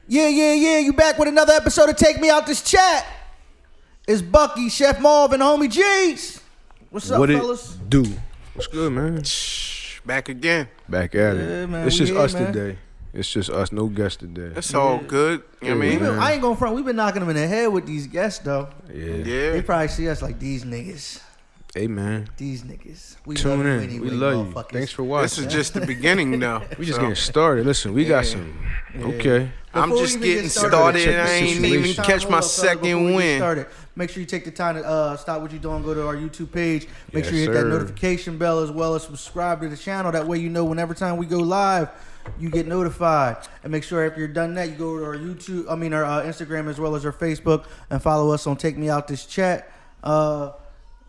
Yeah. You back with another episode of Take Me Out This Chat. It's Bucky, Chef Marv, and homie Jeez. What's up, fellas? Do? What's good, man? Back again. Back at it. Yeah, man, it's just us man. today. It's just us, no guests today. It's all good. You know what I mean? I ain't gonna front. We've been knocking them in the head with these guests, though. Yeah. They probably see us like these niggas. Hey, man. These niggas. We Tune love in. you anyway, We love you. Thanks for watching. This is just the beginning, though. We just getting started. Listen, we got some. Okay. I'm Before just we even getting get started. check the I ain't even situation. catch my Hold up, fellas, before second we get win. started, make sure you take the time to stop what you're doing. Go to our YouTube page. Make Yes, sure you hit that sir. notification bell as well as subscribe to the channel. That way you know whenever time we go live, you get notified. And make sure if you're done that, you go to our YouTube, our Instagram as well as our Facebook, and follow us on Take Me Out This Chat.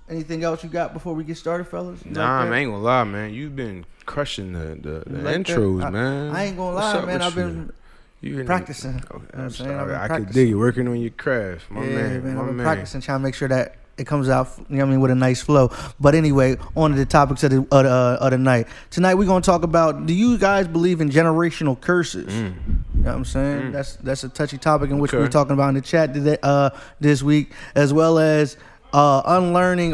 Anything else you got before we get started, fellas? You Nah, like man, I ain't gonna lie, man. You've been crushing the like intros, that? man. I ain't gonna What's got up man. with I've been you been practicing. Okay, You know what I'm I'm saying? sorry. I've been I could practicing. dig you working on your craft, my man. I've been practicing, trying to make sure that it comes out, you know what I mean, with a nice flow. But anyway, on to the topics of the night. Tonight we're gonna talk about: do you guys believe in generational curses? You know what I'm saying? That's a touchy topic in which Okay. we're talking about in the chat today, this week, as well as unlearning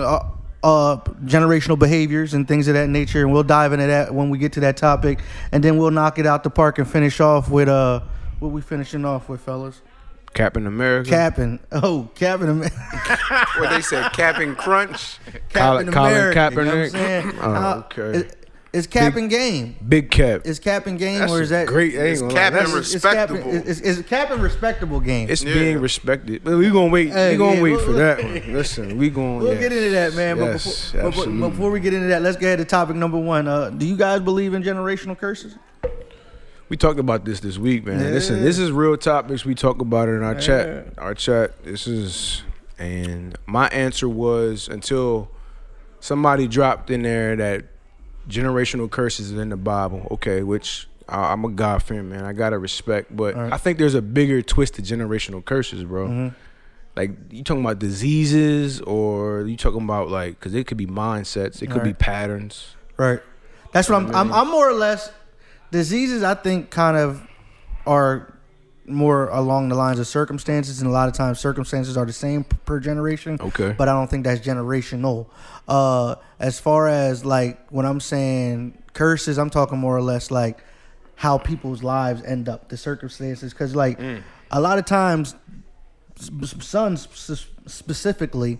generational behaviors and things of that nature. And we'll dive into that when we get to that topic, and then we'll knock it out the park and finish off with what we finishing off with, fellas. Cappin America. Cappin. Cappin. What they said, Cappin Crunch. Captain Colin America, Kaepernick. you know what I'm saying? Oh, okay. Is Cappin game? Big Cap. Is Cappin game, That's or is that great? I ain't It's gonna lie. Cappin That's- respectable. Is Cappin respectable game? It's Yeah. being respected, but we gonna wait. Hey, we gonna yeah, wait we'll- for that one. Listen, we gonna. We'll get into that, man. Yes, but absolutely. before we get into that, let's get ahead to topic number one. Do you guys believe in generational curses? We talked about this week, man. Yeah. Listen, this is real topics. We talk about it in our chat. Our chat. This is, and my answer was until somebody dropped in there that generational curses is in the Bible. Okay, which I'm a God fan, man. I gotta respect, but Right. I think there's a bigger twist to generational curses, bro. Like you talking about diseases, or you talking about like, because it could be mindsets, it could be Right. patterns. Right. That's what I'm more or less. Diseases, I think, kind of are more along the lines of circumstances, and a lot of times circumstances are the same per generation. Okay. But I don't think that's generational. As far as like when I'm saying curses, I'm talking more or less like how people's lives end up, the circumstances. Because like a lot of times, sons specifically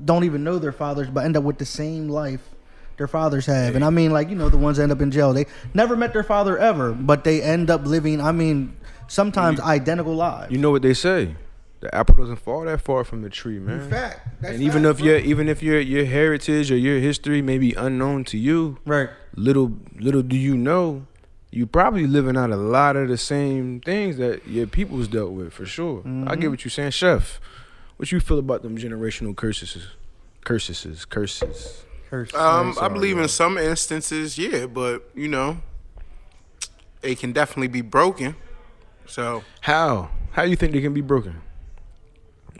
don't even know their fathers, but end up with the same life their fathers have. And I mean, like, you know, the ones that end up in jail, they never met their father ever, but they end up living, I mean, sometimes identical lives. You know what they say? The apple doesn't fall that far from the tree, man. Fact. That's And even fact, if your heritage or your history may be unknown to you, right. little do you know, you probably living out a lot of the same things that your people's dealt with, for sure. I get what you're saying, Chef. What you feel about them generational curses? Curse. I believe in some instances, yeah, but you know, it can definitely be broken. So How you think they can be broken?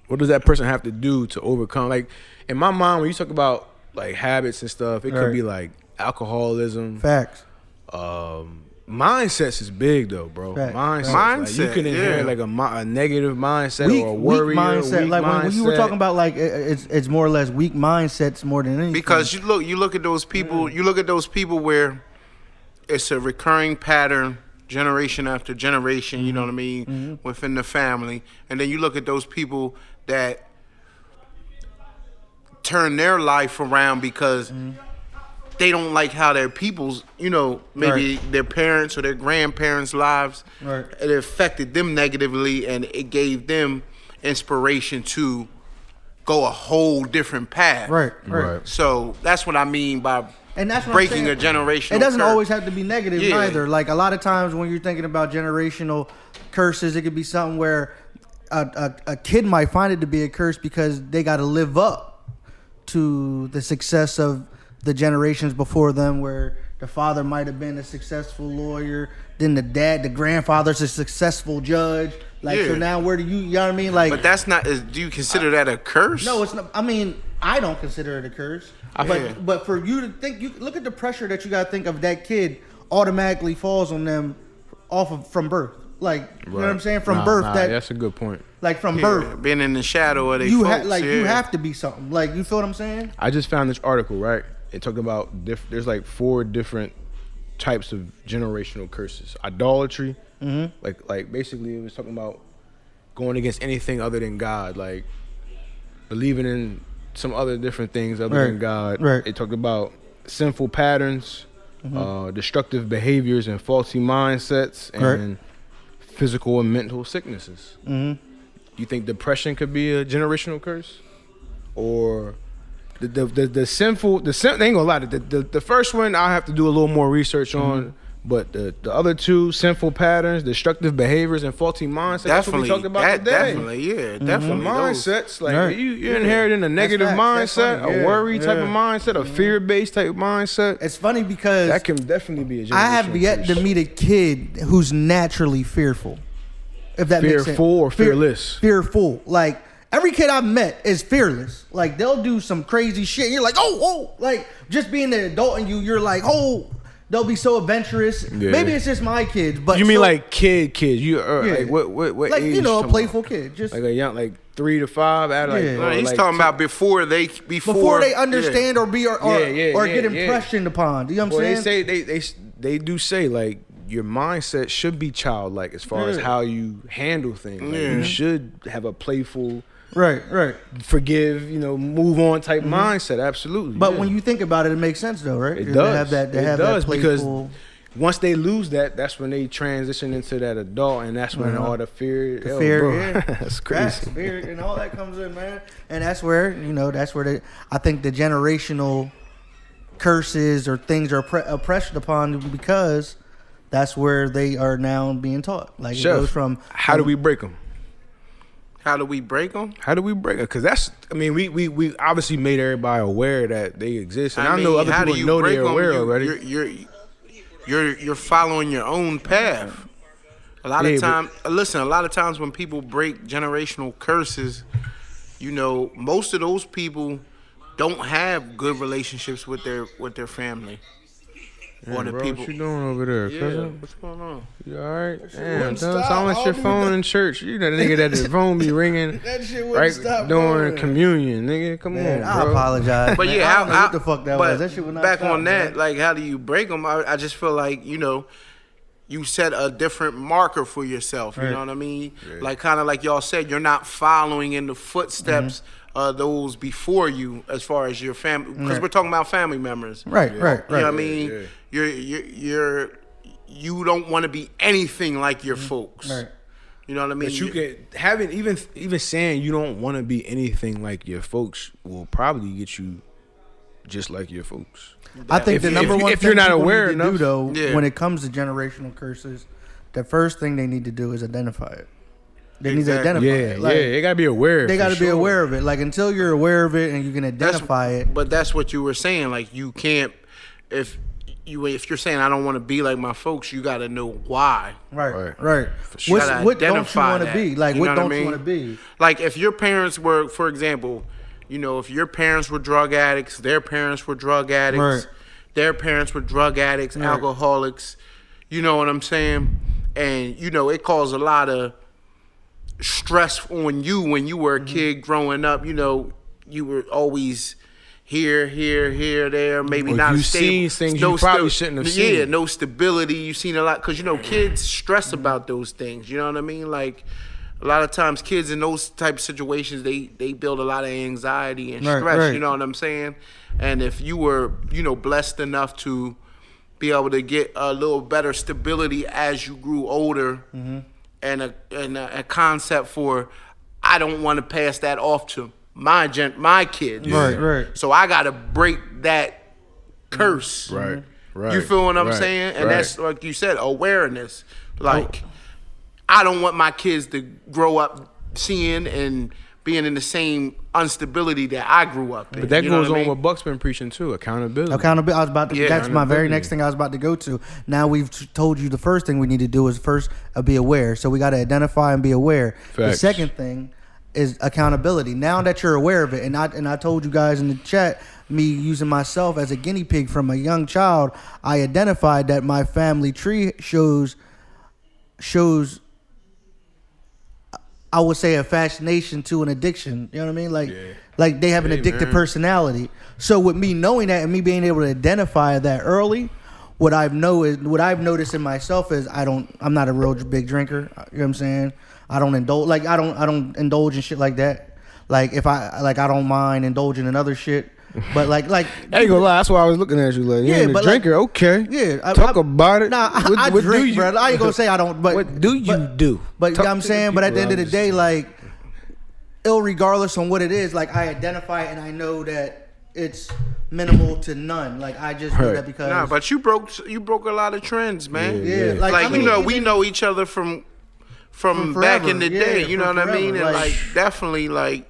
What does that person have to do to overcome? Like in my mind, when you talk about like habits and stuff, it Right. could be like alcoholism. Facts. Mindsets is big though, bro. Fact. Mindset. Like, you Mindset, can inherit yeah. like a negative mindset Weak or a worrier mindset. weak Like when you were mindset. talking about like it's more or less weak mindsets more than anything. because you look at those people, you look at those people where it's a recurring pattern, generation after generation. You know what I mean, within the family, and then you look at those people that turn their life around because they don't like how their people's, you know, maybe their parents or their grandparents' lives, it affected them negatively, and it gave them inspiration to go a whole different path. Right. So that's what I mean by And that's what breaking I'm a saying. generational It doesn't curse. always have to be negative Yeah. either. Like a lot of times when you're thinking about generational curses, it could be something where a kid might find it to be a curse because they got to live up to the success of the generations before them, where the father might have been a successful lawyer, then the grandfather's a successful judge. Like, so now where do you know what I mean? Like, But that's not. Do you consider that a curse? no, it's not. I mean, I don't consider it a curse. But for you to think, you look at the pressure that you got to think of. That kid automatically falls on them from birth. Like, you know what I'm saying? From birth, that's a good point. Like from birth, being in the shadow of their you folks, you have to be something. Like, you feel what I'm saying? I just found this article, right? It talked about there's like 4 different types of generational curses. Idolatry, like basically it was talking about going against anything other than God, like believing in some other different things other than God. Right. It talked about sinful patterns, destructive behaviors and faulty mindsets, and physical and mental sicknesses. You think depression could be a generational curse, or the sinful? They ain't gonna lie. The first one I have to do a little more research on. But the other 2, sinful patterns, destructive behaviors, and faulty mindsets, that's what we talked about today. Definitely. Mindsets, like you're inheriting a negative mindset, a worry type of mindset, a fear-based type of mindset. It's funny because that can definitely be a generational I have yet to meet a kid who's naturally fearful. If that makes sense. Fearful or fearless? Fearful. Like, every kid I've met is fearless. Like, they'll do some crazy shit. You're like, oh. Like, just being the adult in you, you're like, oh. They'll be so adventurous. Yeah. Maybe it's just my kids, but you mean like kids? You like what like age? A playful kid, just like a young, like 3 to 5. He's like talking about before they understand or get impressioned upon. Do you know what I'm saying? They do say like your mindset should be childlike as far as how you handle things. Like, you should have a playful. Right. Forgive, move on type mindset. Absolutely. But when you think about it, it makes sense though, right? It does. It does because once they lose that, that's when they transition into that adult, and that's when all the fear, that's crazy. Fear and all that comes in, man. And that's where I think the generational curses or things are oppressed upon, because that's where they are now being taught. Like, Chef, it goes from how do we break them? How do we break them? Because we obviously made everybody aware that they exist, and I know other people know they're aware already. You're following your own path. A lot of times when people break generational curses, most of those people don't have good relationships with their family. Yeah, bro, people. What you doing over there, cousin? What's going on? You all right? Damn, don't silence your phone in church. You that nigga that the phone be ringing that shit wouldn't stop during communion, nigga. Come on, bro. I apologize. But man. I don't know what the fuck that was. That shit would not back stop, on that, man. like, how do you break them? I just feel like, you set a different marker for yourself. You know what I mean? Yeah. Like, kind of like y'all said, you're not following in the footsteps those before you, as far as your family, because we're talking about family members. Right. You know what I mean? Yeah. You don't want to be anything like your folks. Right. You know what I mean? But you get having even saying you don't want to be anything like your folks will probably get you just like your folks. I think the number one if thing you're not people aware need to do, though, when it comes to generational curses, the first thing they need to do is identify it. They need to identify it. Like, they gotta be aware. They gotta be aware of it. Like, until you're aware of it and you can identify it. But that's what you were saying. Like, you can't if you're saying I don't want to be like my folks, you got to know why. Right. Sure. What don't you want to be? Like, what don't you want to be? Like, if your parents were, for example, if your parents were drug addicts, their parents were drug addicts, their parents were drug addicts, alcoholics, you know what I'm saying? And, it caused a lot of stress on you when you were a kid growing up. You were always here, there, maybe or not you stable. Seen things you probably shouldn't have seen. Yeah, no stability. You've seen a lot, because kids stress about those things. You know what I mean? Like, a lot of times kids in those type of situations, they build a lot of anxiety and stress. Right. You know what I'm saying? And if you were blessed enough to be able to get a little better stability as you grew older, and a concept for, I don't want to pass that off to my kids. Right. So I got to break that curse. Right. You feel what I'm saying? And that's, like you said, awareness. Like, I don't want my kids to grow up seeing and being in the same instability that I grew up in. But that goes on what Buck's been preaching too, accountability. I was about to. That's my very next thing I was about to go to. Now we've told you the first thing we need to do is first be aware. So we got to identify and be aware. Facts. The second thing is accountability. Now that you're aware of it, and I told you guys in the chat, me using myself as a guinea pig from a young child, I identified that my family tree shows I would say a fascination to an addiction. You know what I mean? Like they have an addictive personality. So with me knowing that and me being able to identify that early, what I've noticed in myself is I'm not a real big drinker. You know what I'm saying? I don't indulge I don't indulge in shit like that. Like if I don't mind indulging in other shit. But like I ain't gonna lie, that's why I was looking at you like, you ain't a drinker, okay. Yeah. Talk about it. Nah, I drink, bro. I ain't gonna say I don't, but what do you do? But you know what I'm saying? But at the end of the day, like, regardless on what it is, like I identify it and I know that it's minimal to none. Like I just know that because but you broke a lot of trends, man. Yeah. Like I mean, we know each other from back in the day, you know what I mean? And like definitely like,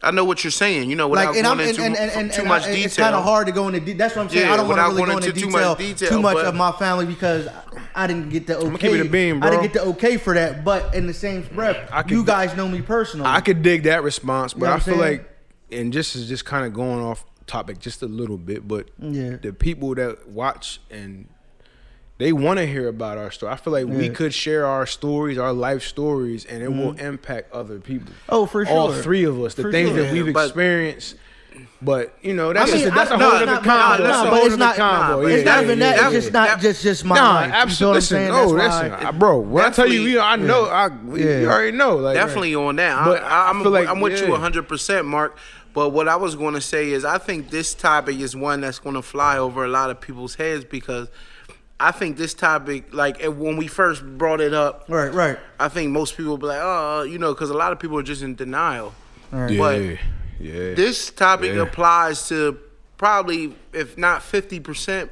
I know what you're saying, without going into too much detail. It's kind of hard to go into that's what I'm saying. I don't want to really go into detail too much of my family because I didn't get the okay. I'm gonna keep it a beam, bro. I didn't get the okay for that, but in the same breath, you guys know me personally. I could dig that response, but I feel like, and just kind of going off topic just a little bit, but the people that watch and they want to hear about our story. I feel like we could share our stories, our life stories, and it will impact other people. Oh, for sure. All three of us, the things that we've experienced. But that's a whole other combo. But it's not even that. It's just not just my life. Absolutely. Listen, bro. When I tell you, I know. You already know. Like, definitely on that. But I'm with you 100%, Mark. But what I was going to say is, I think this topic is one that's going to fly over a lot of people's heads because I think this topic, like when we first brought it up, right. I think most people will be like, because a lot of people are just in denial. Right. But this topic applies to probably, if not 50%,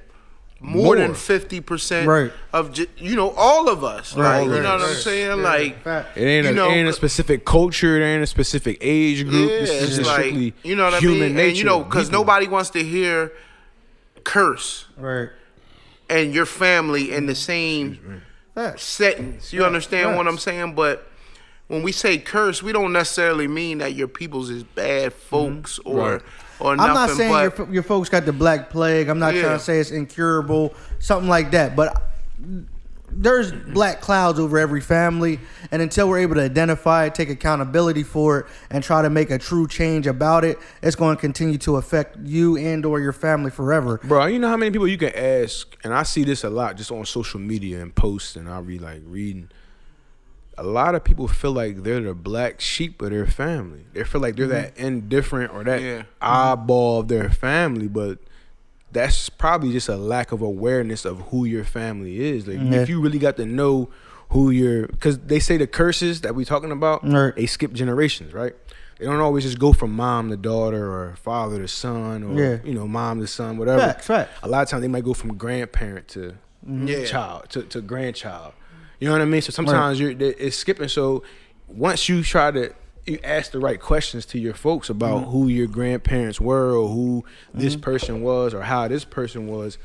more than 50% of all of us. Like, you know what I'm saying? Like, it ain't a specific culture. It ain't a specific age group. Yeah, this is just like, strictly you know what I human mean? nature. And because nobody wants to hear curse. Right. And your family in the same sentence. You understand what I'm saying? But when we say curse, we don't necessarily mean that your people's is bad folks or nothing. I'm not saying your folks got the Black Plague. I'm not trying to say it's incurable, something like that. But there's black clouds over every family, and until we're able to identify it, take accountability for it, and try to make a true change about it, it's going to continue to affect you and or your family forever. Bro, you know how many people you can ask, and I see this a lot just on social media and posts, and I reading. A lot of people feel like they're the black sheep of their family. They feel like they're that indifferent or that eyeball of their family, but that's probably just a lack of awareness of who your family is. Like if you really got to know who because they say the curses that we talking about, they skip generations, right? They don't always just go from mom to daughter or father to son or mom to son, whatever. Fact. A lot of times they might go from grandparent to child to grandchild. You know what I mean? So sometimes it's skipping. So once you you ask the right questions to your folks about who your grandparents were or who this person was or how this person was,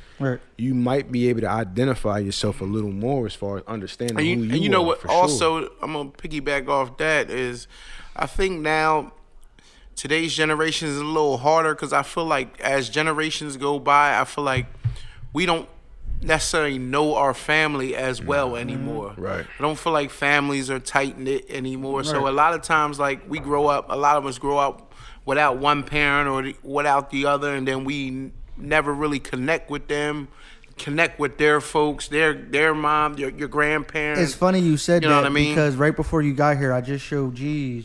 you might be able to identify yourself a little more as far as understanding who you are. And you know what? Also, I'm going to piggyback off that is I think now today's generation is a little harder because I feel like as generations go by, I feel like we don't necessarily know our family as well anymore. Right. I don't feel like families are tight-knit anymore. Right. So a lot of times, like, a lot of us grow up without one parent or without the other, and then we never really connect with them, connect with their folks, their mom, your grandparents. It's funny you said that what I mean? Because right before you got here, I just showed Jeez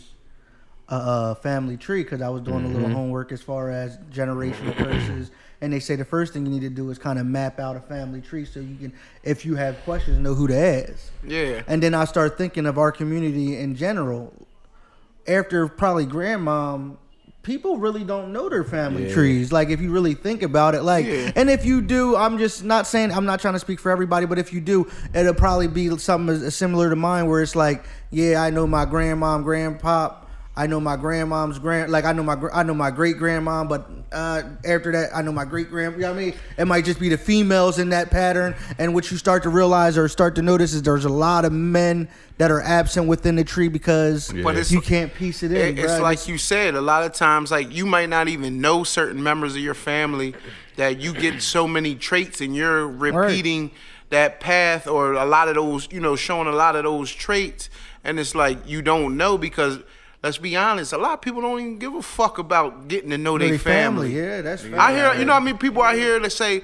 a family tree because I was doing a little homework as far as generational curses. And they say the first thing you need to do is kind of map out a family tree so you can, if you have questions, know who to ask. Yeah. And then I start thinking of our community in general. After probably grandmom, people really don't know their family trees. Like if you really think about it, and if you do, I'm just not saying, I'm not trying to speak for everybody, but if you do, it'll probably be something similar to mine where it's like, I know my grandmom, grandpop. I know my grandmom's I know my great grandmom, but after that, I know my great grand. You know what I mean? It might just be the females in that pattern. And what you start to realize or start to notice is there's a lot of men that are absent within the tree because you can't piece it in. It's like you said, a lot of times, like you might not even know certain members of your family that you get so many traits and you're repeating that path or a lot of those, showing a lot of those traits. And it's like you don't know because let's be honest, a lot of people don't even give a fuck about getting to know their family. Yeah, that's fair. I hear, what I mean, people out here that say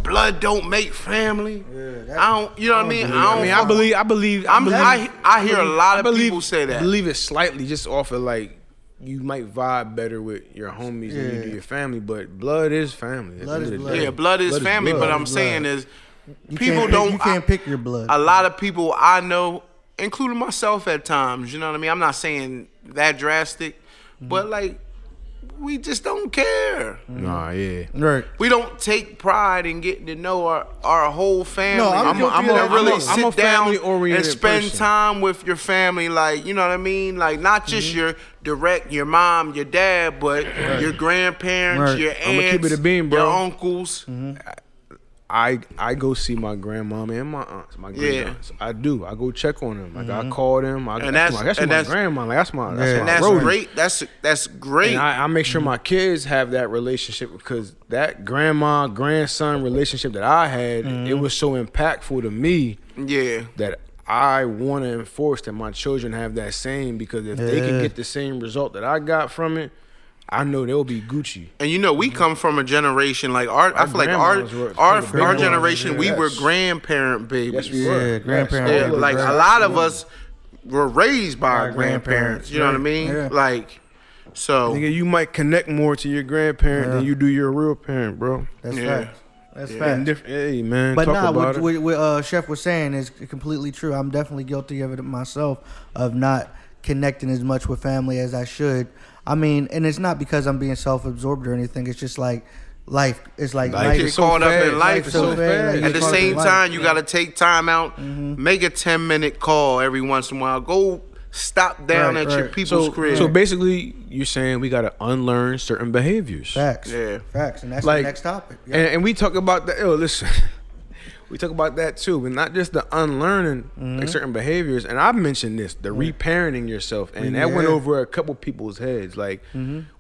blood don't make family. Yeah, I don't, what I mean? I hear a lot of people say that. I believe it slightly just off of like you might vibe better with your homies than you do your family, but blood is family. Blood is blood. Yeah, blood is family, but I'm saying is people don't. You can't pick your blood. A lot of people I know, including myself at times, you know what I mean? I'm not saying that drastic, but like we just don't care. Nah, yeah. Right. We don't take pride in getting to know our whole family. No, I'm sit down and spend person. time with your family, like, you know what I mean? Like, not just your mom, your dad, but your grandparents, your aunts, I'ma keep it a beam, bro. your uncles. I go see my grandmama and my aunts, my great aunts. I do. I go check on them. Like I call them. That's my grandma. Like that's my great. That's great. And I make sure my kids have that relationship because that grandma grandson relationship that I had, it was so impactful to me. Yeah. That I want to enforce that my children have that same because if they can get the same result that I got from it, I know they'll be Gucci. And we come from a generation like I feel like our generation, we were grandparent babies. Yes, we were. Grandparents. Yeah, like a lot of us were raised by our grandparents. You know what I mean? Yeah. like, so Nigga, you might connect more to your grandparent than you do your real parent, bro. That's facts. That's facts. Hey man, But talk about what Chef was saying is completely true. I'm definitely guilty of it myself, of not connecting as much with family as I should. I mean, and it's not because I'm being self-absorbed or anything. It's just like life. It's like life is caught up in life. So fast. At the same time, you got to take time out, make a 10-minute call every once in a while. Go stop down at your people's crib. So basically, you're saying we got to unlearn certain behaviors. Facts. Yeah. Facts. And that's Like, the next topic. Yeah. And we talk about that. Yo, listen. We talk about that too, but not just the unlearning like certain behaviors. And I've mentioned this, the reparenting yourself, and that went over a couple people's heads. Like,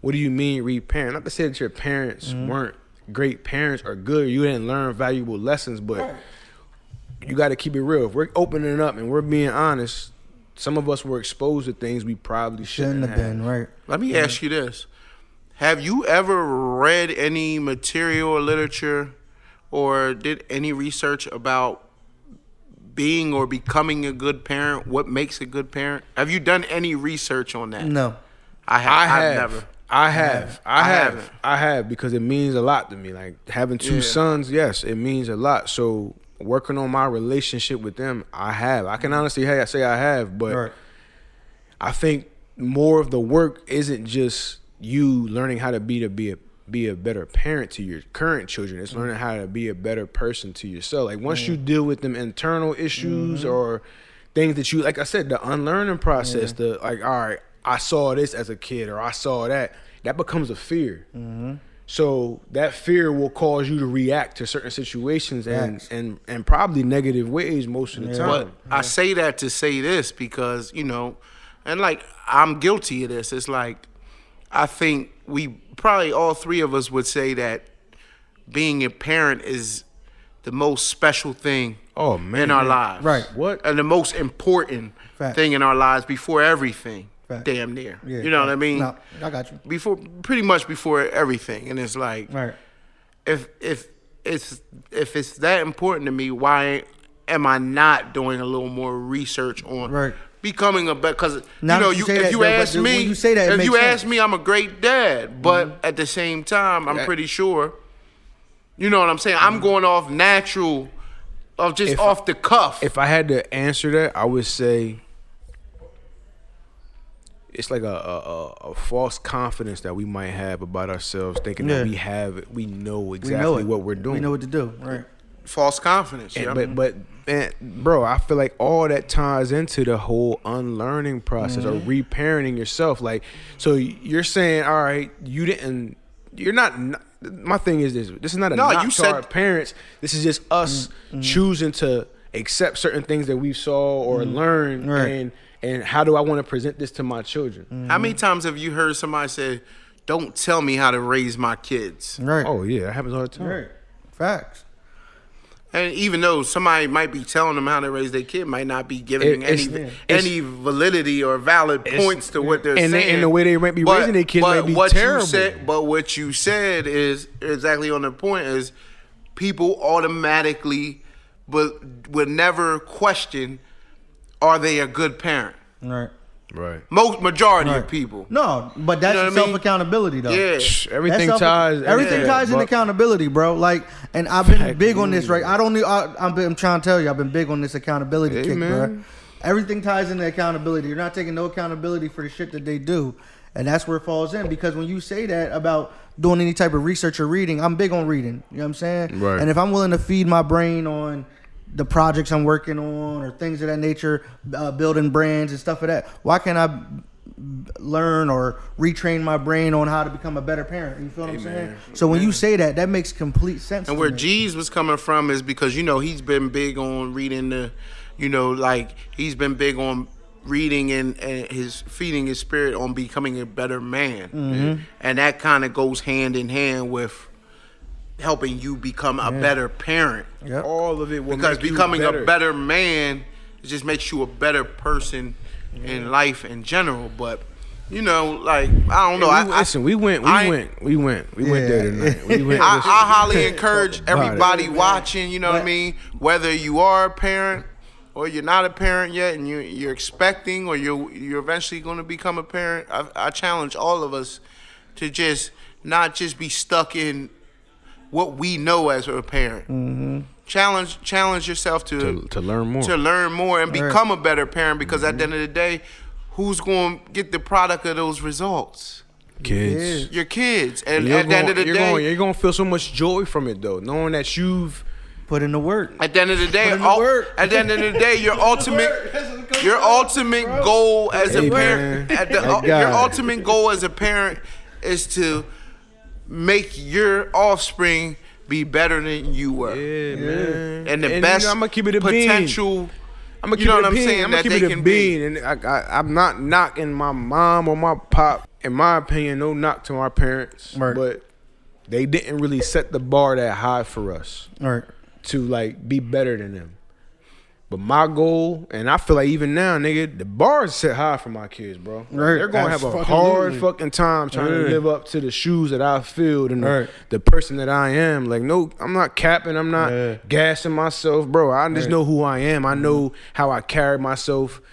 what do you mean reparent? Not to say that your parents weren't great parents or good, you didn't learn valuable lessons, but you got to keep it real. If we're opening up and we're being honest, some of us were exposed to things we probably shouldn't have been. Right. Let me ask you this: have you ever read any material or literature, or did any research about being or becoming a good parent? What makes a good parent? Have you done any research on that? No. I have. I have because it means a lot to me. Like having two sons, yes, it means a lot. So working on my relationship with them, I have. I can honestly say I have, but I think more of the work isn't just you learning how to be a better parent to your current children. It's learning how to be a better person to yourself. Like once you deal with them internal issues or things that you, like I said, the unlearning process, the like, all right, I saw this as a kid or I saw that becomes a fear. So that fear will cause you to react to certain situations and probably negative ways most of the time. But I say that to say this because, and like I'm guilty of this. It's like I think we probably all three of us would say that being a parent is the most special thing in our lives. Right. What? And the most important thing in our lives before everything. Damn near. Yeah, you know what I mean? No, I got you. Pretty much before everything. And it's like, if it's that important to me, why am I not doing a little more research on becoming a better? Because if you ask me, I'm a great dad, but at the same time, I'm pretty sure. You know what I'm saying? I'm going off natural, off the cuff. If I had to answer that, I would say it's like a false confidence that we might have about ourselves, thinking that we know exactly what we're doing. We know what to do, right? False confidence. But man, bro, I feel like all that ties into the whole unlearning process or reparenting yourself. Like, so you're saying, all right, you're not. My thing is this is not a knock to our parents. This is just us choosing to accept certain things that we saw or learn and how do I want to present this to my children? How many times have you heard somebody say, "Don't tell me how to raise my kids"? Right. Oh yeah, that happens all the time. Right. Facts. And even though somebody might be telling them how to raise their kid, might not be giving any validity or valid points to what they're saying. And the way they might be raising their kids might be terrible. But what you said is exactly on the point. Is people automatically, but would never question, are they a good parent? Right. Majority of people. No, but that's self-accountability, though. Yeah. Everything ties in accountability, bro. Like, and I've been big on this, right? I'm trying to tell you, I've been big on this accountability kick, bro. Everything ties into accountability. You're not taking no accountability for the shit that they do. And that's where it falls in. Because when you say that about doing any type of research or reading, I'm big on reading. You know what I'm saying? Right. And if I'm willing to feed my brain on the projects I'm working on or things of that nature, building brands and stuff of that, why can't I learn or retrain my brain on how to become a better parent? You feel what I'm saying? So when you say that, that makes complete sense. And where Jeez was coming from is because, he's been big on reading he's been big on reading and his feeding his spirit on becoming a better man. Mm-hmm. And that kind of goes hand in hand with helping you become a better parent. Yep. All of it will because make becoming you better. a better man, it just makes you a better person in life in general. But I don't know. We went there tonight. I highly encourage everybody watching. What I mean, whether you are a parent or you're not a parent yet, and you're expecting, or you're eventually going to become a parent. I challenge all of us to just not just be stuck in what we know as a parent. Mm-hmm. Challenge yourself to learn more, and become a better parent. Because at the end of the day, who's going to get the product of those results? Kids. Your kids. And at the end of the day, you're going to feel so much joy from it, though, knowing that you've put in the work. At the end of the day, your ultimate goal as a parent, your ultimate goal as a parent is to make your offspring be better than you were. Yeah, man. And the best I'm gonna keep it a potential. Bean. I'm gonna keep it a bean. I'm gonna keep it a bean. And I'm not knocking my mom or my pop. In my opinion, no knock to our parents, but they didn't really set the bar that high for us to be better than them. But my goal, and I feel like even now, nigga, the bar is set high for my kids, bro. They're going to have a hard fucking time trying to live up to the shoes that I filled and the person that I am. Like, no, I'm not capping. I'm not gassing myself, bro. I just know who I am. I know how I carry myself,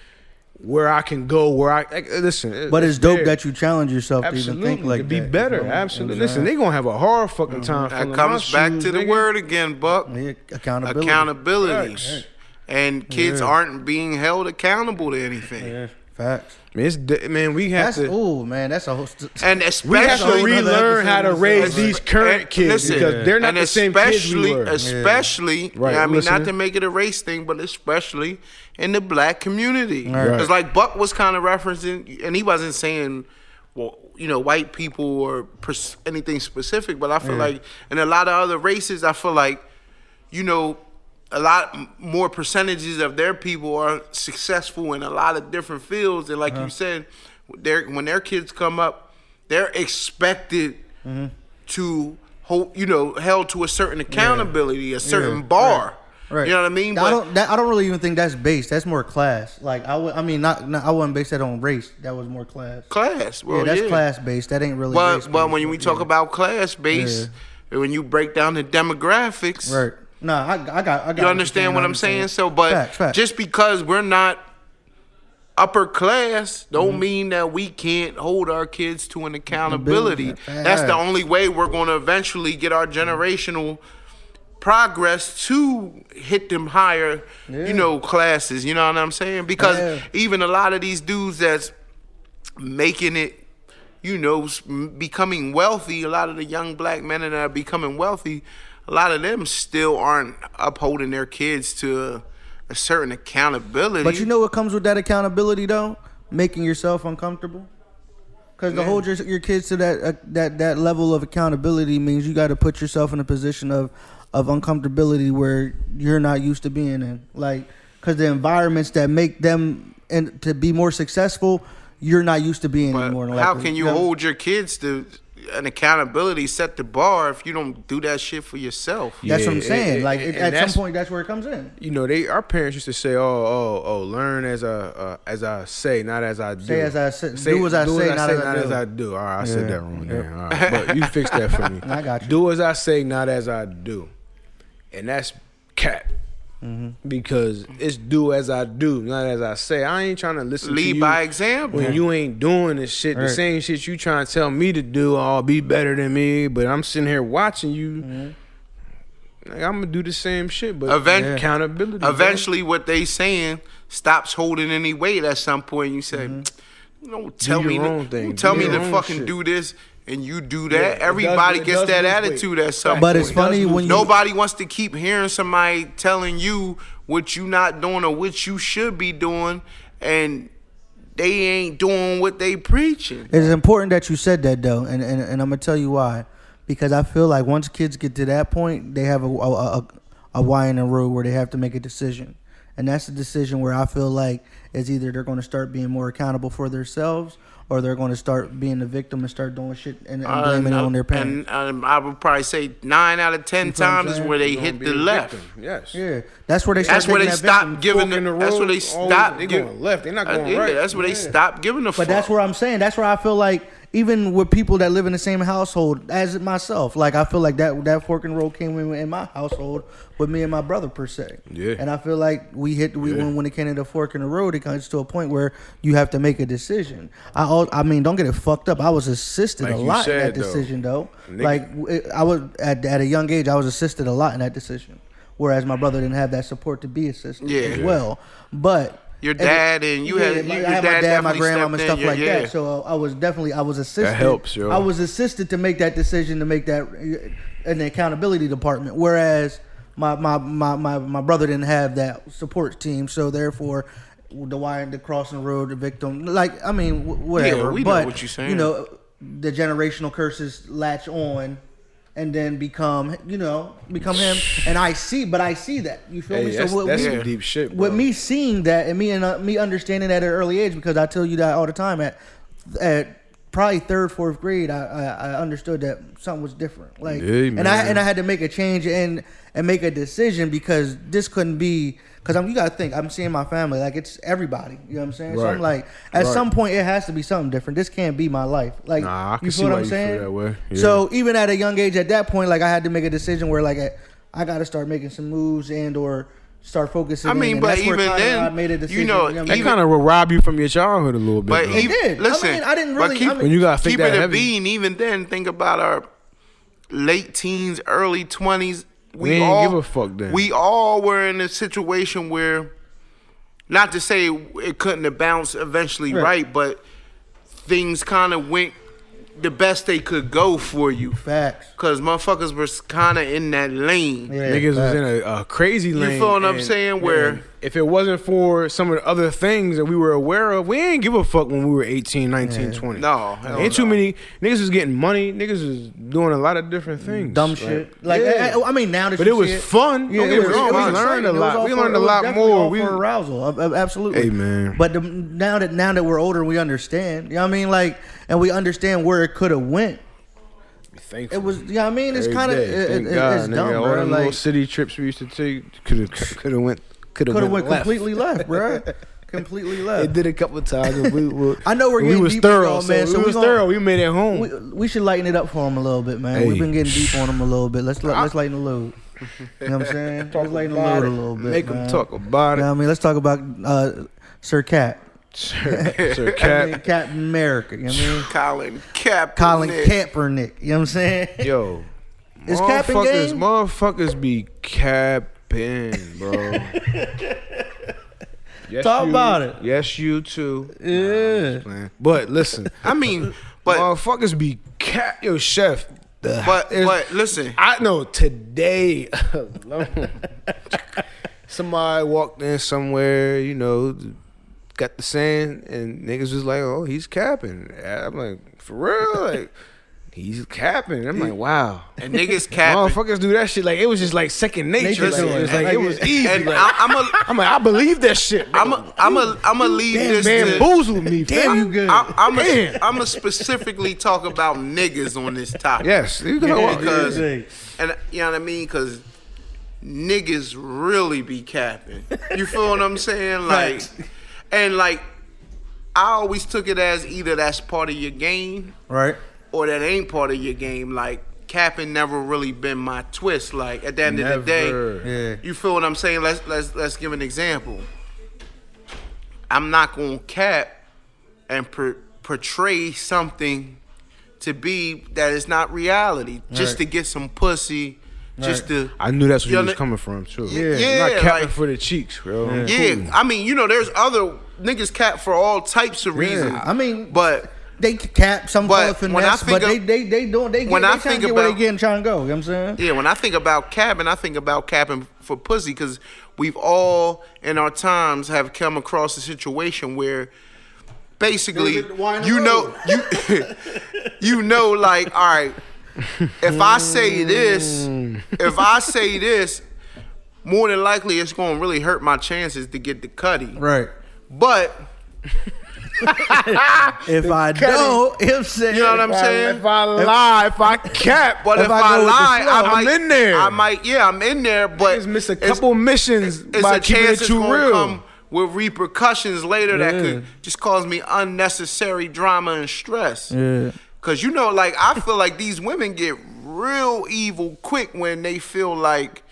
where I can go, listen. But it's dope that you challenge yourself to even think like to be better. Absolutely. Listen, they're going to have a hard fucking time. That comes back to the word again, Buck. Accountability. And kids aren't being held accountable to anything. Facts. We have to. Oh man, that's a whole. And especially we have to relearn how to raise these current kids because they're not the same kids we were. Especially, not to make it a race thing, but especially in the black community. Because like Buck was kind of referencing, and he wasn't saying, well, white people or anything specific, but I feel like in a lot of other races, I feel like, a lot more percentages of their people are successful in a lot of different fields. And like you said, when their kids come up, they're expected to hold, held to a certain accountability, a certain bar. Right. You know what I mean? But I don't really even think that's based. That's more class. Like I wouldn't base that on race. That was more class. Well, that's class based. That ain't really. But when we talk about class based, when you break down the demographics, No, I got. You understand what I'm saying? So, but facts. Just because we're not upper class, don't mean that we can't hold our kids to an accountability. That's the only way we're going to eventually get our generational progress to hit them higher, classes. You know what I'm saying? Because even a lot of these dudes that's making it, becoming wealthy, a lot of the young black men that are becoming wealthy, a lot of them still aren't upholding their kids to a certain accountability. But what comes with that accountability, though? Making yourself uncomfortable. Because to hold your kids to that level of accountability means you got to put yourself in a position of uncomfortability where you're not used to being in. Like, because the environments that make them to be more successful, you're not used to being anymore. How can you hold your kids to an accountability set the bar if you don't do that shit for yourself. That's what I'm saying. And At some point, that's where it comes in. You know, our parents used to say, learn as I say, not as I do. Say as I say, do as I say, not as I do. All right, I said that wrong. Damn. All right. But you fix that for me. I got you. Do as I say, not as I do. And that's cap. Because it's do as I do, not as I say. I ain't trying to listen to you. Lead by example. When you ain't doing this shit, the same shit you trying to tell me to do, be better than me, but I'm sitting here watching you. Like, I'm gonna do the same shit, but accountability. Eventually, what they saying stops holding any weight at some point. You say, don't tell me to fucking do this. And you do that. Everybody gets that attitude at some point. But it's funny when nobody wants to keep hearing somebody telling you what you not doing or what you should be doing, and they ain't doing what they preaching. It's important that you said that though, and I'm gonna tell you why. Because I feel like once kids get to that point, they have a Y in the road where they have to make a decision, and that's a decision where I feel like is either they're going to start being more accountable for themselves, or they're going to start being the victim and start doing shit and blaming it on their parents. And I would probably say 9 out of 10 times is where they hit the left. Yes. Yeah. That's where they start. That's where they stop giving the. That's where they stop. They going left. They're not going right. That's where they stop giving the. But that's where I'm saying. That's where I feel like even with people that live in the same household as myself, like I feel like that fork and roll came in my household with me and my brother per se. Yeah. And I feel like when it came to the fork in the road, it comes to a point where you have to make a decision. I mean, don't get it fucked up. I was assisted a lot in that decision though. Like I was at a young age, I was assisted a lot in that decision. Whereas my brother didn't have that support to be assisted as well. But your dad and you had I had my dad, my grandma, and stuff like that. So I was assisted. That helps, yo. I was assisted to make that decision, to make that in the accountability department. Whereas my brother didn't have that support team, so therefore the crossing the road, the victim, like I mean whatever. Yeah, we know what you're saying. You know, the generational curses latch on. And then become him, and I see that. You feel me? That's some deep shit, bro. With me seeing that and me understanding that at an early age, because I tell you that all the time. At probably 3rd, 4th grade, I understood that something was different. Like, and I had to make a change and make a decision, because this couldn't be. Because you gotta think, I'm seeing my family, like it's everybody. You know what I'm saying? Right. So I'm like, at some point, it has to be something different. This can't be my life. Like, I can you see feel what why I'm you saying? feel that way. Yeah. So even at a young age, at that point, like I had to make a decision where like I got to start making some moves or start focusing. I mean, but even then, I made a decision. you know, that kind of will rob you from your childhood a little bit. But it did. Listen, I mean, I didn't really. When you gotta think keep that it a heavy. bean. Even then, think about our late teens, early 20s. We didn't give a fuck then. We all were in a situation where, not to say it couldn't have bounced eventually right, but things kind of went the best they could go for you. Facts. Because motherfuckers was kind of in that lane. Yeah, niggas was in a crazy lane. You feel what I'm saying? Where if it wasn't for some of the other things that we were aware of, we ain't give a fuck when we were 18, 19, 20. No. Ain't too many. Niggas was getting money. Niggas was doing a lot of different things. Dumb shit. Like, I mean, now that but it was fun. Yeah, it was fun. We learned a lot. We learned a lot more. We for arousal. Absolutely. Hey, man. But now that we're older, we understand. You know what I mean? Like, and we understand where it could have went. Thankful. It was, you know what I mean? It's kind of, it's dumb, bro. All them like, little city trips we used to take could have went completely left, bro. Completely left. It did a couple of times. I know we're getting deep thorough, on, man. So we was thorough. We made it home. We should lighten it up for him a little bit, man. Hey. We've been getting deep on him a little bit. Let's lighten the load. You know what I'm saying? Let's lighten the load a little bit. Make man. him talk about it. You know what I mean? Let's talk about Sir Cap. Sir Cap. Captain America. You know what I mean? Colin Kaepernick. Colin Kaepernick. You know what I'm saying? Yo. Is Cappin game? Motherfuckers be capping, bro. Yes, Talk about it. Yes, you too. Yeah. Nah, but listen. I mean, but motherfuckers be Yo, chef. But listen. I know today alone. Somebody walked in somewhere, got the saying, and niggas was like, "Oh, he's capping." I'm like, for real? Like, he's capping. I'm like, wow. And niggas capping. Motherfuckers do that shit like it was just like second nature. Like, it was like it was easy. And like, I'm like, I believe that shit. I'ma leave this bamboozled me. Damn, you good. I'ma specifically talk about niggas on this topic. Yes, because and you know what I mean, because niggas really be capping. You feel what I'm saying? Like, and like, I always took it as either that's part of your game, right, or that ain't part of your game. Like, capping never really been my twist. Like, at the end of the day, you feel what I'm saying? Let's give an example. I'm not gonna cap and portray something to be that is not reality, just to get some pussy. Just to, I knew that's where you was coming from too. Yeah, not capping for the cheeks, bro. Yeah, I mean, you know, there's other niggas cap for all types of reasons. I mean, but they cap some call it finesse, but they don't. They when I think about where they getting trying to go. You know what I'm saying? Yeah, when I think about capping, I think about capping for pussy, because we've all in our times have come across a situation where basically you know like, all right, if I say this, more than likely it's gonna really hurt my chances to get the cutty. Right. But if I don't, you know what I'm saying? If I lie, if I cap, but if I lie, I'm in there. I'm in there, but just miss a couple missions by keeping it too real. Come with repercussions later that could just cause me unnecessary drama and stress. Yeah. Cause you know, like, I feel like these women get real evil quick when they feel like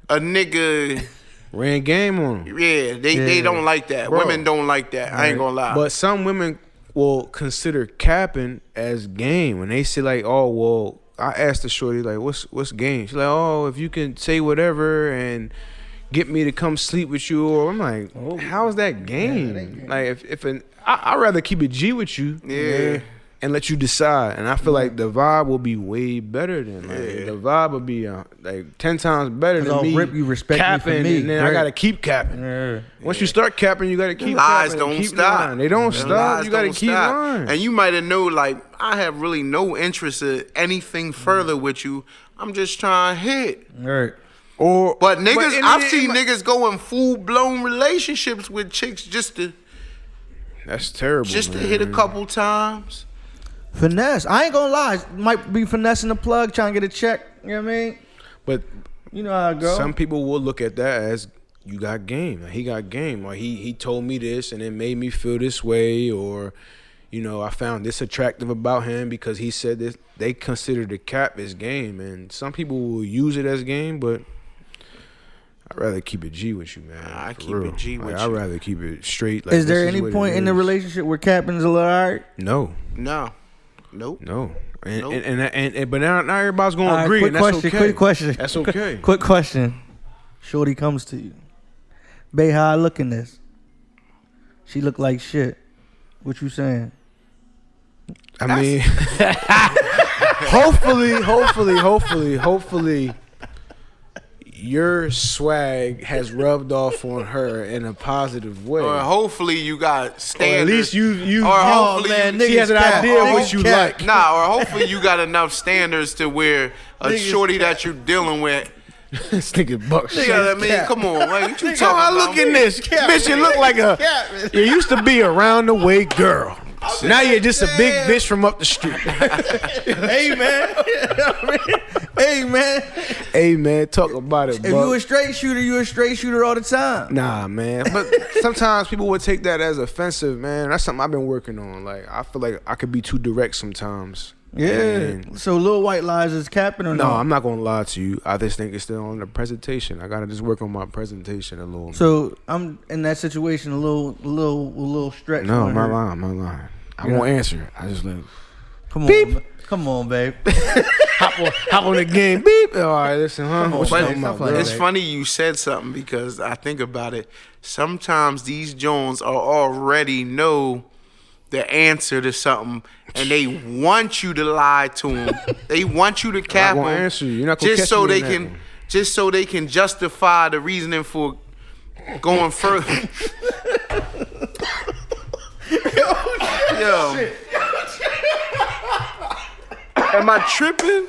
a nigga ran game on them. Yeah, they don't like that. Bro. Women don't like that. Right. I ain't gonna lie. But some women will consider capping as game when they say like, oh well, I asked the shorty like, what's game? She's like, oh, if you can say whatever and get me to come sleep with you, or I'm like, how is that game? Like I'd rather keep it G with you. Yeah. And let you decide, and I feel like the vibe will be way better than the vibe will be like 10 times better than me. You respect capping, me, and then I gotta keep capping. Once you start capping, you gotta keep lies capping. Don't keep stop. Lying. They don't stop. You gotta keep lying. And you might have known, like, I have really no interest in anything further with you. I'm just trying to hit. Right. But niggas, I've seen niggas go in full blown relationships with chicks just to. That's terrible. Just to hit a couple times. Finesse. I ain't gonna lie. Might be finessing the plug, trying to get a check. You know what I mean? But you know how it goes. Some people will look at that as you got game. Like, he got game. Like he told me this and it made me feel this way, or you know, I found this attractive about him because he said this. They consider the cap as game, and some people will use it as game, but I'd rather keep it G with you, man. I keep it G with you. I'd rather keep it straight. Like, is there any point in the relationship where capping's a little alright? No. Nope. No. But now everybody's gonna agree. Quick and that's question. okay. Quick question. That's okay. Quick question. Shorty comes to you. Bae, how I look in this? She look like shit. What you saying? I mean, hopefully, your swag has rubbed off on her in a positive way. Or hopefully you got standards. Or at least you. Or hopefully she has an idea of what you like. Nah, or hopefully you got enough standards to where a shorty that you're dealing with. This nigga buck shit. You know what I mean? Come on, man. What you talking about? I look in this. Bitch, you look like you used to be a round the way girl. Now you're just a big bitch from up the street. Hey, man. Hey, man. Talk about it, If you a straight shooter, you a straight shooter all the time. Nah, man. But sometimes people would take that as offensive, man. That's something I've been working on. Like, I feel like I could be too direct sometimes. Yeah. And so Lil White Lies is capping or no? no? I'm not gonna lie to you. I just think it's still on the presentation. I gotta just work on my presentation a little. So I'm in that situation a little stretch. No, I'm not lying. I won't answer. I just like, Come on, babe. hop on the game. Beep. All right, listen, huh? What you talking about, it's funny you said something, because I think about it. Sometimes these Jones are already know the answer to something, and they want you to lie to them. They want you to cap them. Answer you. You're not gonna just so they can justify the reasoning for going further. Yo. Am I tripping?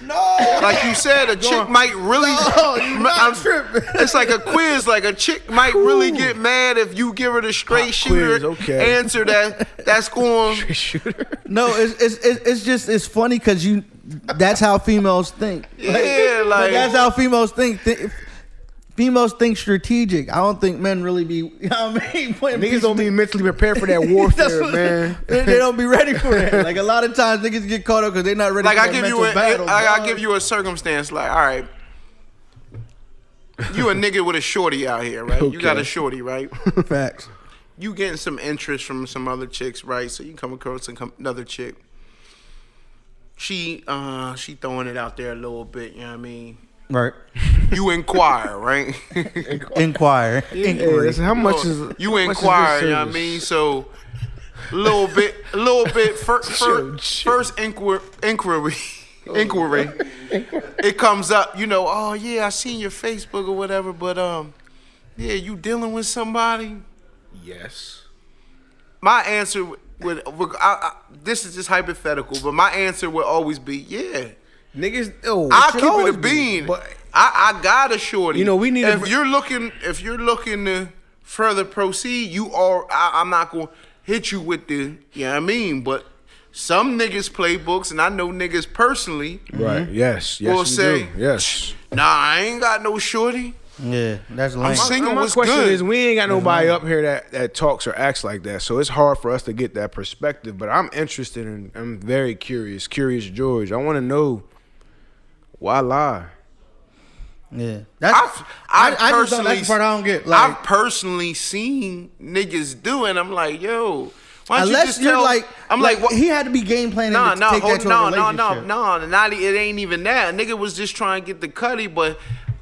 No. Like you said, a chick might really. No, you're not tripping. It's like a quiz. Like a chick might really get mad if you give her the straight shooter answer that's going. No, it's funny because that's how females think. Yeah, like that's how females think. Females think strategic. I don't think men really be. You know what I mean? Niggas don't be mentally prepared for that warfare, man. They don't be ready for that. Like a lot of times, niggas get caught up because they're not ready. Like for I give you I give you a circumstance. Like, all right, you a nigga with a shorty out here, right? Okay. You got a shorty, right? Facts. You getting some interest from some other chicks, right? So you come across another chick. She throwing it out there a little bit. You know what I mean? Right. You inquire, right? Inquire. Yeah, how much is you inquire? You know what I mean? So a little bit. First inquiry. It comes up. You know. Oh yeah, I seen your Facebook or whatever. But yeah, you dealing with somebody? Yes. My answer would. This is just hypothetical, but my answer would always be yeah. Niggas, I'll keep it a bean. But I got a shorty. You know, we need. If you're looking to further proceed, I'm not gonna hit you with the. You know what I mean? But some niggas playbooks, and I know niggas personally. Right. Yes. Will say, do. Yes. Nah, I ain't got no shorty. Yeah, that's lame. I'm single. My was question good. is, we ain't got nobody up here that talks or acts like that, so it's hard for us to get that perspective. But I'm interested in. I'm very curious George. I want to know. Why lie? Yeah, that's the part I don't get. Like, I've personally seen niggas do, and I'm like, yo, why don't unless you just you're tell? like, I'm like, what? He had to be game planning to take that to a relationship. No, it ain't even that. A nigga was just trying to get the cutty, but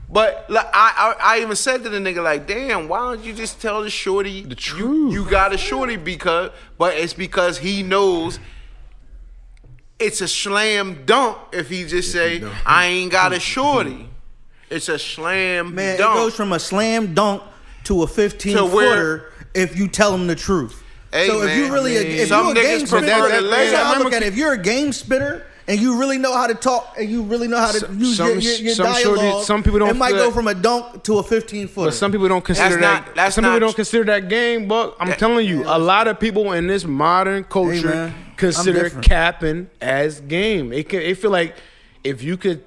like, I even said to the nigga like, damn, why don't you just tell the shorty the truth? You got a shorty but it's because he knows. It's a slam dunk if he just say, I ain't got a shorty. It's a slam dunk. It goes from a slam dunk to a 15-footer if you tell him the truth. Hey, so if you really, if you're a game spitter, I look at it. If you're a game spitter and you really know how to talk and you really know how to use your dialogue, some people don't. It might go from a dunk to a 15-footer. But some people don't consider that. Some people don't consider that game. But I'm telling you, a lot of people in this modern culture consider capping as game. They feel like if you could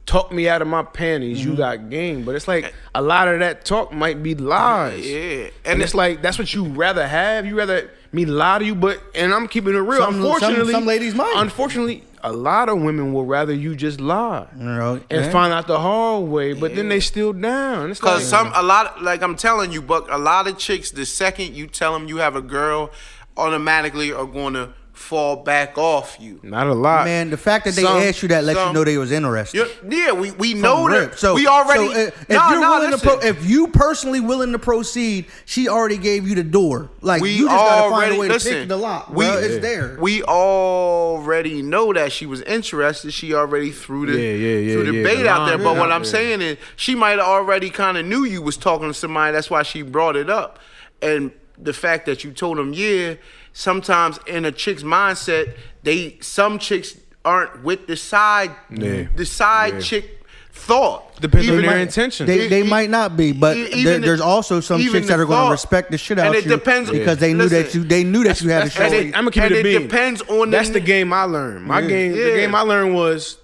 talk me out of my panties, you got game. But it's like a lot of that talk might be lies. Yeah. And it's like that's what you rather have. You rather me lie to you, and I'm keeping it real. Unfortunately, some ladies might. Unfortunately, a lot of women will rather you just lie and find out the hard way, but then they still down. It's because I'm telling you, Buck, a lot of chicks, the second you tell them you have a girl, automatically are going to fall back off you. Not a lot, man. The fact that they asked you that lets you know they was interested. Yeah, we know that. So we already. If you personally willing to proceed, she already gave you the door. Like you just gotta find a way to pick the lock. It's there. We already know that she was interested. She already threw the bait out there. But what I'm saying is, she might have already kind of knew you was talking to somebody. That's why she brought it up. And the fact that you told them, sometimes in a chick's mindset, some chicks aren't with the side chick thought. Depends on their intention. They might not be, but there's also some chicks that are going to respect the shit out of you because they knew that you had a show. I'm gonna keep it a bean. It depends on. That's the game I learned. The game I learned was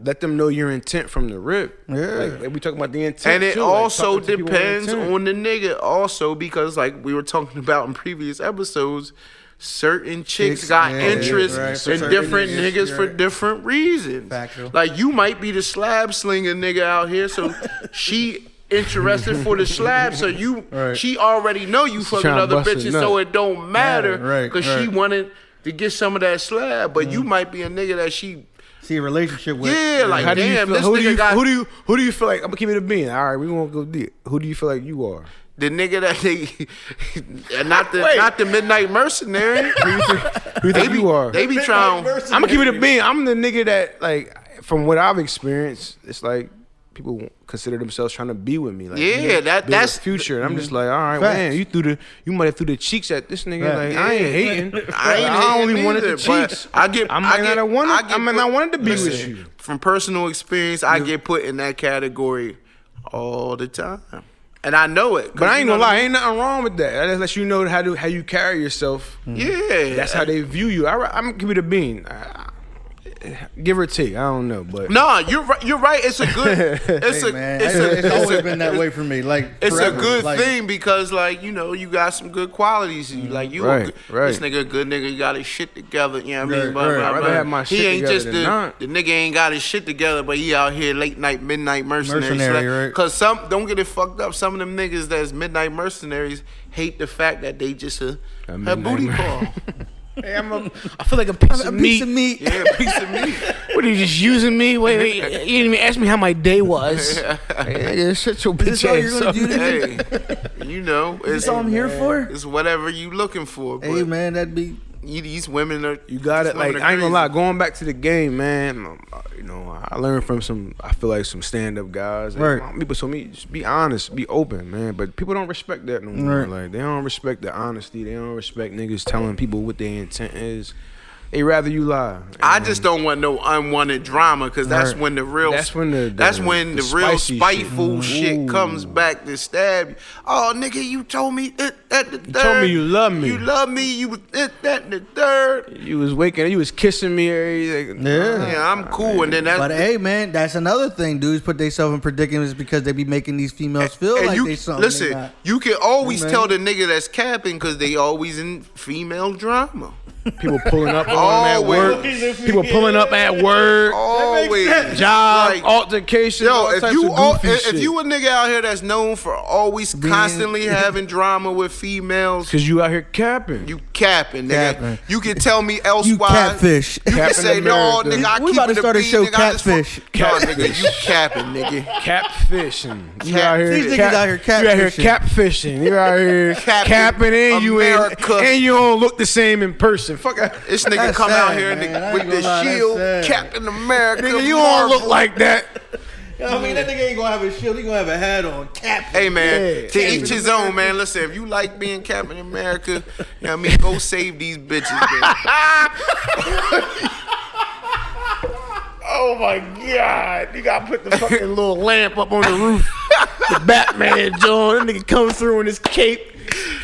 let them know your intent from the rip. Yeah, like we talking about the intent, and it also depends on the nigga. Also, because like we were talking about in previous episodes, certain chicks got interest in different niggas for different reasons. Factual. Like you might be the slab slinger nigga out here, so she interested for the slab, so she already know you fucking other bitches, so it don't matter because she wanted to get some of that slab, but you might be a nigga that she see a relationship with. Yeah, like damn, this nigga got. Who do you feel like? I'm gonna keep it a bean. All right, we gonna go deep. Who do you feel like you are? The nigga that not the midnight mercenary. Who you think you are? They be trying. I'm gonna keep it a bean. I'm the nigga that, like, from what I've experienced, it's like people consider themselves trying to be with me. Like, Yeah, that's the future. And I'm just like, all right, Facts. man, you might have threw the cheeks at this nigga. Right. Like, I ain't hating. I only wanted the either, but cheeks. I might not have wanted to be listen, with you. From personal experience, I get put in that category all the time. And I know it. But I ain't gonna lie, ain't nothing wrong with that. That lets you know how you carry yourself. Yeah. That's how they view you. I'm gonna give it a bean. Give or take, I don't know, but no, you're right. You're right. It's a good. It's Hey, man, it's always been that way for me. Like it's forever. a good Like, thing because, like, you know, you got some good qualities. Like you, Right. this nigga a good nigga. You got his shit together. You know what I mean? Right, Blah, right. blah, I'd blah. rather have my He shit ain't together just than not. the nigga ain't got his shit together, but he out here late night, midnight mercenary. Mercenary, right. Cause don't get it fucked up. Some of them niggas that's midnight mercenaries hate the fact that they just a booty call. Hey, I feel like a piece of meat. Yeah, a piece of meat. What are you just using me? Wait, you didn't even ask me how my day was. Hey, shut your bitch all you're ass gonna up. do to Hey, you know, Is this all I'm here for? It's whatever you looking for. Hey But man, that'd be. these women are. You got it. these women Like, are I ain't gonna lie. crazy. Going back to the game, man. You know, I learned from I feel like some stand-up guys. Right. People told me just be honest, be open, man. But people don't respect that no more. Right. Like, they don't respect the honesty. They don't respect niggas telling people what their intent is. They rather you lie. I just don't want no unwanted drama because that's Right. when the real That's when the real spicy spiteful shit Ooh. comes back to stab you. Oh nigga, you told me that the third. You told me you love me. You love me. You was that and the third. You was kissing me. Everything. Yeah, I'm cool. And then that's But hey man, that's another thing. Dudes put themselves in predicaments because they be making these females feel and like you they something. listen. they not. You can always Man. tell the nigga that's capping because they always in female drama. People pulling up on them at work. Always. People pulling up at work. Always Job, Like, altercation. Yo, all if types you of goofy if shit. you a nigga out here that's known for always constantly having drama with females, Cause you out here capping. you capping, nigga. Capping. You can tell me elsewise. You catfish. You can Capping say no, America. nigga. I We keep about to it a start a bean, show, nigga, I just fuck- Catfish. No, nigga, you capping, nigga. Catfishing. You Cat- out here. These niggas out here You out here catfishing. catfishing. You out here Capping capping and you America. and you don't look the same in person. Fuck. This nigga That's come out sad, here man. I with ain't the gonna lie, that's shield, sad. Captain America. Nigga, you don't look Marvel. like that. I mean, that nigga ain't gonna have a shield. He gonna have a hat on. Cap. Hey man, Yeah. to each his own, man. Listen, if you like being Captain America, you know what I mean, go save these bitches. Man. Oh my God! You gotta put the fucking little lamp up on the roof. The Batman John, that nigga come through in his cape.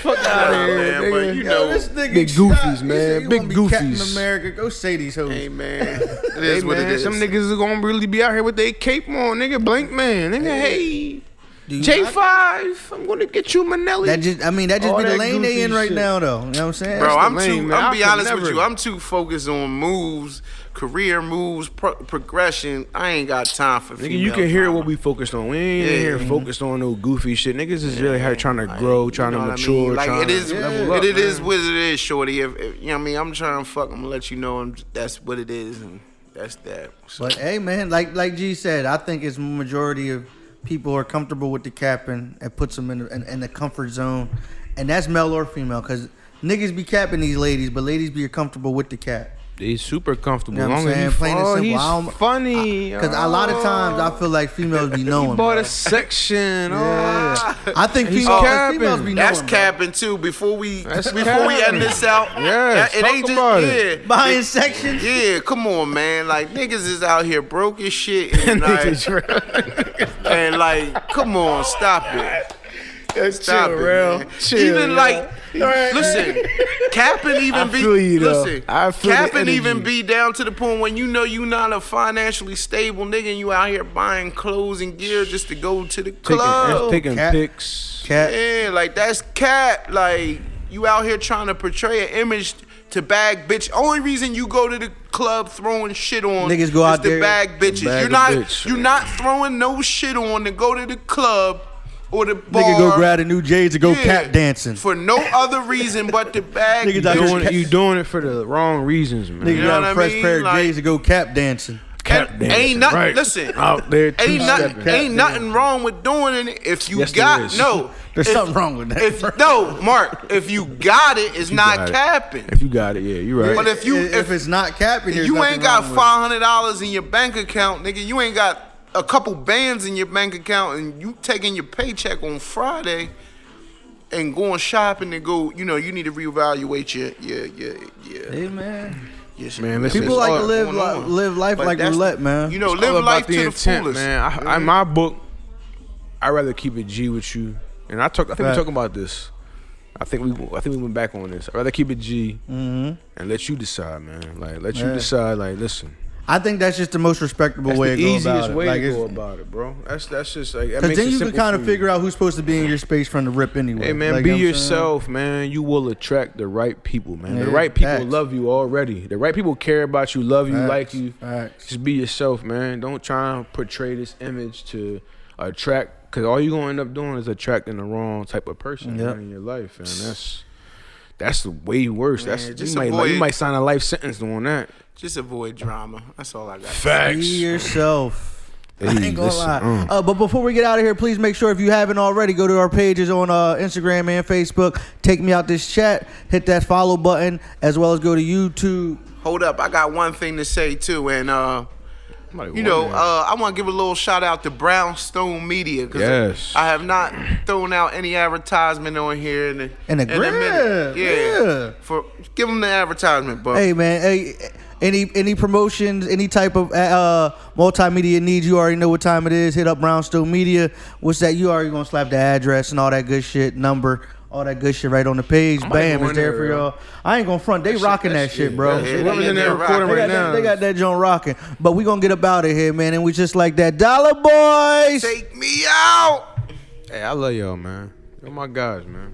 Fuck out of here, man, nigga. but you know, this nigga big shot. goofies, He man. said you Big wanna be Captain goofies. America, go say these hoes. hey man, it Hey, is what man, it is. some niggas is gonna really be out here with their cape on, nigga. Blank man, nigga. Hey, J5, I'm gonna get you Manelli. That just be All the that lane they in goofy right shit. now, though. You know what I'm saying? Bro, That's I'm the lane, too. man. I'm I be could honest with never. you. I'm too focused on moves, career moves, progression. I ain't got time for. Nigga, you can hear drama. what we focused on. We ain't in here focused on no goofy shit. Niggas is really here trying to grow, trying You know to what I mature, mean? Like trying it is, to level up, it is man. what it is, shorty. If you know what I mean, I'm trying to fuck. I'm gonna let you know that's what it is, and that's that. So, But hey, man, like G said, I think it's majority of people are comfortable with the capping and puts them in the comfort zone, and that's male or female, because niggas be capping these ladies, but ladies be comfortable with the cap. He's super comfortable. You know what I'm Long as saying? he Plain and simple. I He's don't- funny. Because a lot of times I feel like females be knowing. He bought bro. a section. Yeah. I think He's females capping. be knowing. that's bro. capping too. Before we That's end capping. this out, Yes, it talk ain't just about it. Buying sections. Yeah, come on, man. Like niggas is out here broke as shit, and like, come on, stop it. Stop it, man. Even like, listen, Cappin even be feel you, though. listen. I feel the Cappin energy. even be down to the point when you know you not a financially stable nigga and you out here buying clothes and gear just to go to the club. Taking Cap. pics. Cap. Yeah, like that's cap. Like you out here trying to portray an image to bag bitch. Only reason you go to the club throwing shit on Niggas go is out to there, bag bitches. bag You're a not bitch. you're not throwing no shit on to go to the club or the bar. Nigga go grab the new J's to go Yeah, cap dancing. for no other reason but to bag Niggas out here bitches. You doing it for the wrong reasons, man. Nigga know got what a I fresh mean? pair of Like- J's to go cap dancing. Cap And dancing, ain't nothing. right. Listen, Out there, ain't nothing wrong with doing it if you Yes, there got is. no. There's if- something wrong with that. If no, Mark, if you got it, it's not got it. capping. If you got it, yeah, you right. But if it's not capping, there's you nothing ain't got wrong with it. $500 in your bank account, nigga, you ain't got a couple bands in your bank account and you taking your paycheck on Friday and going shopping and go, you need to reevaluate your Hey, man. Yes, Man, listen, People like to live life like roulette, man. Live life to the intent, fullest, man. In my book, I'd rather keep it G with you. And I think we talking about this. I think we went back on this. I'd rather keep it G and let you decide, man. Like let you decide. Like listen. I think that's just the most respectable way to go about it. That's the easiest way to go about it, bro. That's just like because then you can kind of figure out who's supposed to be in your space from the rip anyway. Hey man, be yourself, man. You will attract the right people, man. The right people love you already. The right people care about you, love you, like you. Just be yourself, man. Don't try and portray this image to attract, because all you're gonna end up doing is attracting the wrong type of person in your life, and that's way worse. Man, you might sign a life sentence doing that. Just avoid drama. That's all I got. Facts. Be yourself. I ain't gonna lie. But before we get out of here, please make sure if you haven't already, go to our pages on Instagram and Facebook. Take me out this chat. Hit that follow button, as well as go to YouTube. Hold up, I got one thing to say too, and I want to give a little shout out to Brownstone Media because I have not thrown out any advertisement on here in a minute. Yeah, for give them the advertisement, but hey man, any promotions, any type of multimedia needs, you already know what time it is. Hit up Brownstone Media. What's that? You already gonna slap the address and all that good shit, number, all that good shit right on the page. Bam, it's there for y'all. I ain't gonna front. They rocking that shit, bro. Whoever's in there recording right now, they got that joint rocking. But we gonna get up out of here, man. And we just like that. Dollar Boys, take me out. Hey, I love y'all, man. You're my guys, man.